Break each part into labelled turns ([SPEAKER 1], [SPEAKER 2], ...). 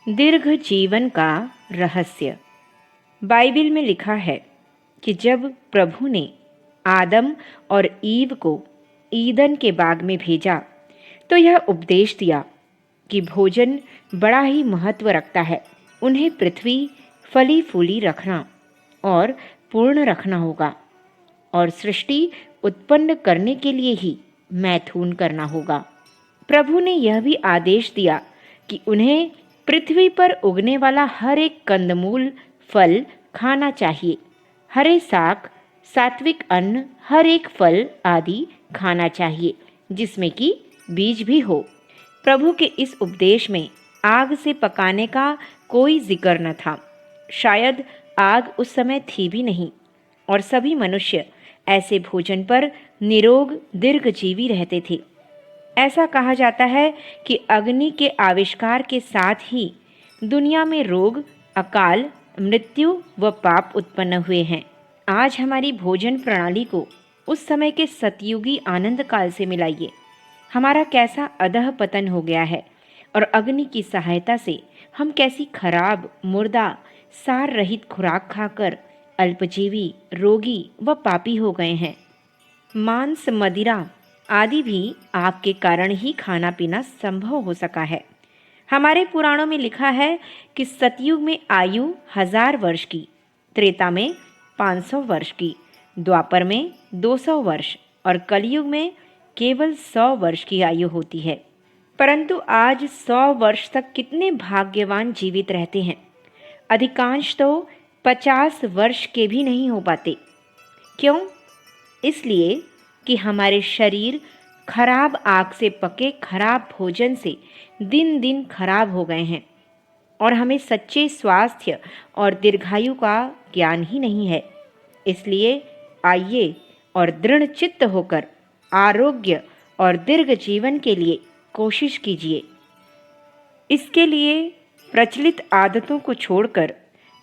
[SPEAKER 1] दीर्घ जीवन का रहस्य। बाइबिल में लिखा है कि जब प्रभु ने आदम और ईव को ईदन के बाग में भेजा तो यह उपदेश दिया कि भोजन बड़ा ही महत्व रखता है। उन्हें पृथ्वी फली फूली रखना और पूर्ण रखना होगा और सृष्टि उत्पन्न करने के लिए ही मैथुन करना होगा। प्रभु ने यह भी आदेश दिया कि उन्हें पृथ्वी पर उगने वाला हर एक कंदमूल फल खाना चाहिए। हरे साग, सात्विक अन्न, हर एक फल आदि खाना चाहिए जिसमें कि बीज भी हो। प्रभु के इस उपदेश में आग से पकाने का कोई जिक्र न था। शायद आग उस समय थी भी नहीं और सभी मनुष्य ऐसे भोजन पर निरोग दीर्घजीवी रहते थे। ऐसा कहा जाता है कि अग्नि के आविष्कार के साथ ही दुनिया में रोग, अकाल, मृत्यु व पाप उत्पन्न हुए हैं। आज हमारी भोजन प्रणाली को उस समय के सतयुगी आनंद काल से मिलाइए। हमारा कैसा अधः पतन हो गया है और अग्नि की सहायता से हम कैसी खराब, मुर्दा, सार रहित खुराक खाकर अल्पजीवी, रोगी व पापी हो गए हैं। मांस, मदिरा आदि भी आग के कारण ही खाना पीना संभव हो सका है। हमारे पुराणों में लिखा है कि सतयुग में आयु 1000 वर्ष की, त्रेता में 500 वर्ष की, द्वापर में 200 वर्ष और कलयुग में केवल 100 वर्ष की आयु होती है। परंतु आज 100 वर्ष तक कितने भाग्यवान जीवित रहते हैं। अधिकांश तो 50 वर्ष के भी नहीं हो पाते। क्यों? इसलिए कि हमारे शरीर खराब आग से पके खराब भोजन से दिन दिन खराब हो गए हैं और हमें सच्चे स्वास्थ्य और दीर्घायु का ज्ञान ही नहीं है। इसलिए आइए और दृढ़ चित्त होकर आरोग्य और दीर्घ जीवन के लिए कोशिश कीजिए। इसके लिए प्रचलित आदतों को छोड़कर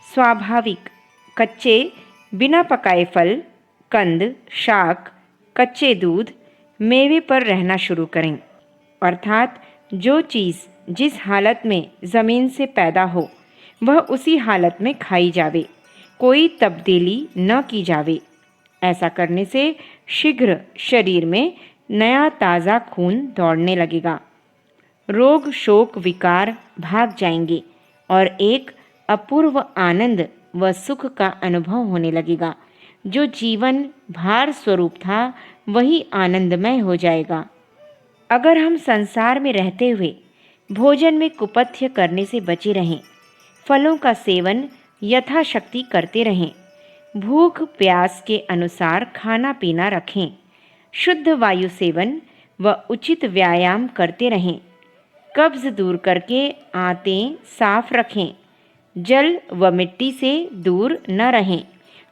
[SPEAKER 1] स्वाभाविक कच्चे बिना पकाए फल, कंद, शाक, कच्चे दूध, मेवे पर रहना शुरू करें। अर्थात जो चीज़ जिस हालत में ज़मीन से पैदा हो वह उसी हालत में खाई जावे, कोई तब्दीली न की जावे। ऐसा करने से शीघ्र शरीर में नया ताज़ा खून दौड़ने लगेगा, रोग शोक विकार भाग जाएंगे और एक अपूर्व आनंद व सुख का अनुभव होने लगेगा। जो जीवन भार स्वरूप था वही आनंदमय हो जाएगा। अगर हम संसार में रहते हुए भोजन में कुपथ्य करने से बचे रहें, फलों का सेवन यथाशक्ति करते रहें, भूख प्यास के अनुसार खाना पीना रखें, शुद्ध वायु सेवन व उचित व्यायाम करते रहें, कब्ज दूर करके आंतें साफ रखें, जल व मिट्टी से दूर न रहें,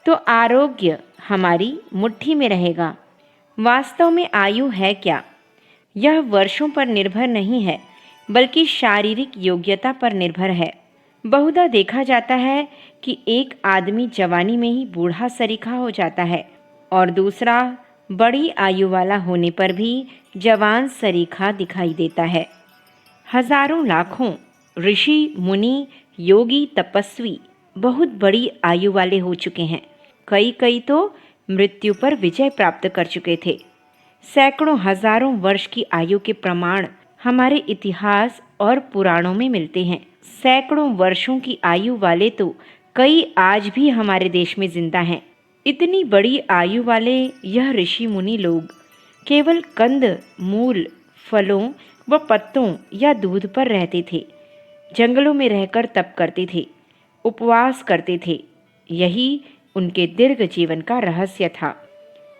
[SPEAKER 1] तो आरोग्य हमारी मुट्ठी में रहेगा। वास्तव में आयु है क्या? यह वर्षों पर निर्भर नहीं है बल्कि शारीरिक योग्यता पर निर्भर है। बहुधा देखा जाता है कि एक आदमी जवानी में ही बूढ़ा सरीखा हो जाता है और दूसरा बड़ी आयु वाला होने पर भी जवान सरीखा दिखाई देता है। हजारों लाखों ऋषि, मुनि, योगी, तपस्वी बहुत बड़ी आयु वाले हो चुके हैं। कई तो मृत्यु पर विजय प्राप्त कर चुके थे। सैकड़ों हजारों वर्ष की आयु के प्रमाण हमारे इतिहास और पुराणों में मिलते हैं। सैकड़ों वर्षों की आयु वाले तो कई आज भी हमारे देश में जिंदा हैं। इतनी बड़ी आयु वाले यह ऋषि मुनि लोग केवल कंद, मूल, फलों व पत्तों या दूध पर रहते थे। जंगलों में रहकर तप करते थे, उपवास करते थे। यही उनके दीर्घ जीवन का रहस्य था।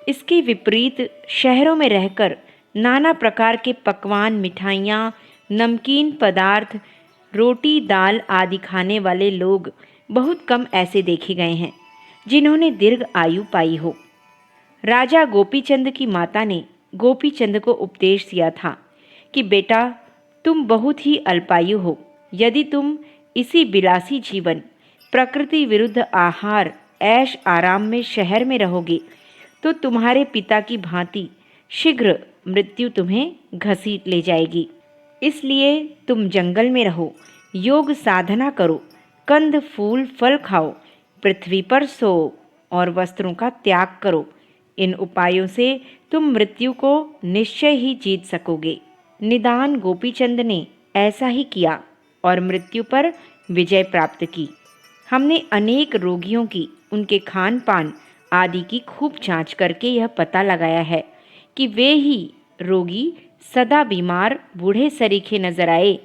[SPEAKER 1] इसके विपरीत शहरों में रहकर नाना प्रकार के पकवान, मिठाइयाँ, नमकीन पदार्थ, रोटी, दाल आदि खाने वाले लोग बहुत कम ऐसे देखे गए हैं जिन्होंने दीर्घ आयु पाई हो। राजा गोपीचंद की माता ने गोपीचंद को उपदेश दिया था कि बेटा, तुम बहुत ही अल्पायु हो। यदि तुम इसी विलासी जीवन, प्रकृति विरुद्ध आहार, ऐश आराम में शहर में रहोगे तो तुम्हारे पिता की भांति शीघ्र मृत्यु तुम्हें घसीट ले जाएगी। इसलिए तुम जंगल में रहो, योग साधना करो, कंद फूल फल खाओ, पृथ्वी पर सो और वस्त्रों का त्याग करो। इन उपायों से तुम मृत्यु को निश्चय ही जीत सकोगे। निदान गोपीचंद ने ऐसा ही किया और मृत्यु पर विजय प्राप्त की। हमने अनेक रोगियों की, उनके खान पान आदि की खूब जांच करके यह पता लगाया है कि वे ही रोगी सदा बीमार बूढ़े सरीखे नजर आए,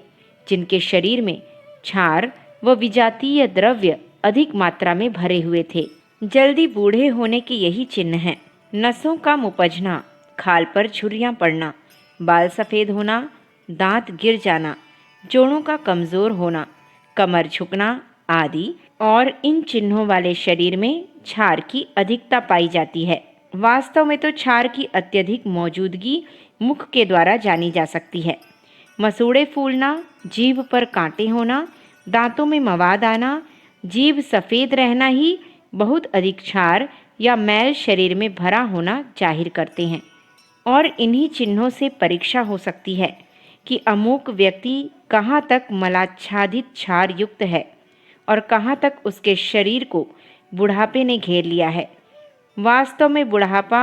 [SPEAKER 1] जिनके शरीर में क्षार व विजातीय द्रव्य अधिक मात्रा में भरे हुए थे। जल्दी बूढ़े होने के यही चिन्ह हैं। नसों का मुपजना, खाल पर झुर्रियाँ पड़ना, बाल सफ़ेद होना, दांत गिर जाना, जोड़ों का कमज़ोर होना, कमर झुकना आदि। और इन चिन्हों वाले शरीर में क्षार की अधिकता पाई जाती है। वास्तव में तो क्षार की अत्यधिक मौजूदगी मुख के द्वारा जानी जा सकती है। मसूड़े फूलना, जीभ पर कांटे होना, दांतों में मवाद आना, जीभ सफ़ेद रहना ही बहुत अधिक क्षार या मैल शरीर में भरा होना जाहिर करते हैं। और इन्हीं चिन्हों से परीक्षा हो सकती है कि अमुक व्यक्ति कहाँ तक मलाच्छादित क्षार युक्त है और कहाँ तक उसके शरीर को बुढ़ापे ने घेर लिया है। वास्तव में बुढ़ापा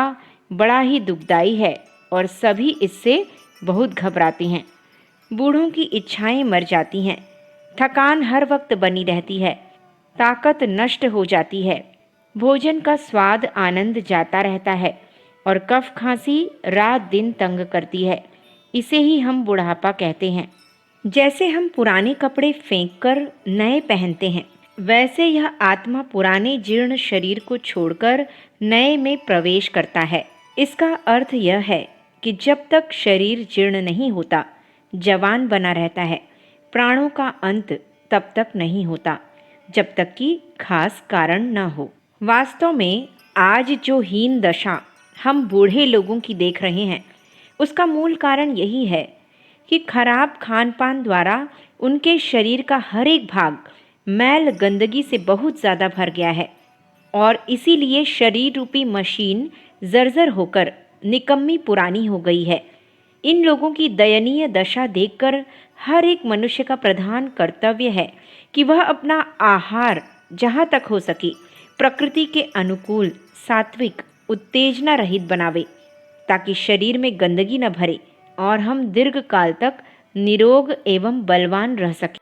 [SPEAKER 1] बड़ा ही दुखदाई है और सभी इससे बहुत घबराते हैं। बूढ़ों की इच्छाएं मर जाती हैं, थकान हर वक्त बनी रहती है, ताकत नष्ट हो जाती है, भोजन का स्वाद आनंद जाता रहता है और कफ खांसी रात दिन तंग करती है। इसे ही हम बुढ़ापा कहते हैं। जैसे हम पुराने कपड़े फेंककर नए पहनते हैं, वैसे यह आत्मा पुराने जीर्ण शरीर को छोड़कर नए में प्रवेश करता है। इसका अर्थ यह है कि जब तक शरीर जीर्ण नहीं होता, जवान बना रहता है, प्राणों का अंत तब तक नहीं होता जब तक कि खास कारण न हो। वास्तव में आज जो हीन दशा हम बूढ़े लोगों की देख रहे हैं, उसका मूल कारण यही है कि खराब खान पान द्वारा उनके शरीर का हर एक भाग मैल गंदगी से बहुत ज़्यादा भर गया है और इसीलिए शरीर रूपी मशीन जर्जर होकर निकम्मी पुरानी हो गई है। इन लोगों की दयनीय दशा देखकर हर एक मनुष्य का प्रधान कर्तव्य है कि वह अपना आहार जहाँ तक हो सके प्रकृति के अनुकूल, सात्विक, उत्तेजना रहित बनावे, ताकि शरीर में गंदगी न भरे और हम दीर्घ काल तक निरोग एवं बलवान रह सकें।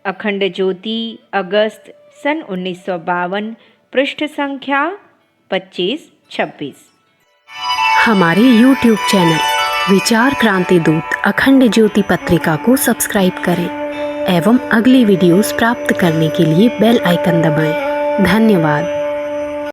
[SPEAKER 1] अखंड ज्योति, अगस्त सन 1952, पृष्ठ संख्या 25-26।
[SPEAKER 2] हमारे YouTube चैनल विचार क्रांति दूत अखंड ज्योति पत्रिका को सब्सक्राइब करें एवं अगली वीडियोस प्राप्त करने के लिए बेल आइकन दबाएं। धन्यवाद।